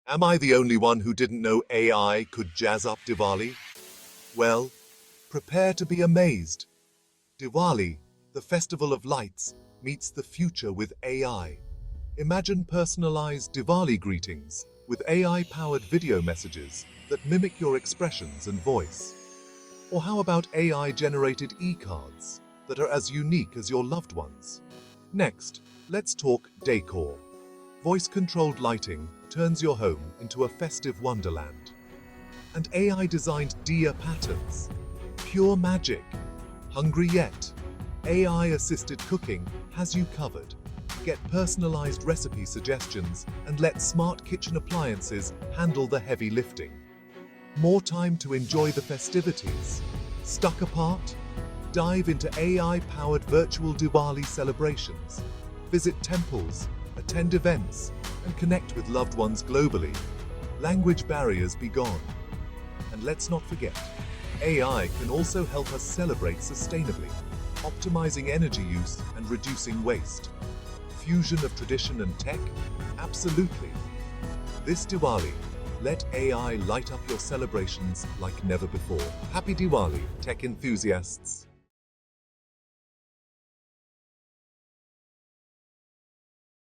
Am I the only one who didn't know AI could jazz up Diwali? Well, prepare to be amazed. Diwali, the festival of lights, meets the future with AI. Imagine personalized Diwali greetings with AI-powered video messages that mimic your expressions and voice. Or how about AI-generated e-cards that are as unique as your loved ones? Next, let's talk Decor. Voice-controlled lighting turns your home into a festive wonderland. And AI-designed diya patterns. Pure magic. Hungry yet? AI-assisted cooking has you covered. Get personalized recipe suggestions and let smart kitchen appliances handle the heavy lifting. More time to enjoy the festivities. Stuck apart? Dive into AI-powered virtual Diwali celebrations. Visit temples, attend events, and connect with loved ones globally. Language barriers be gone. And let's not forget, AI can also help us celebrate sustainably, optimizing energy use and reducing waste. Fusion of tradition and tech? Absolutely. This Diwali, let AI light up your celebrations like never before. Happy Diwali, tech enthusiasts!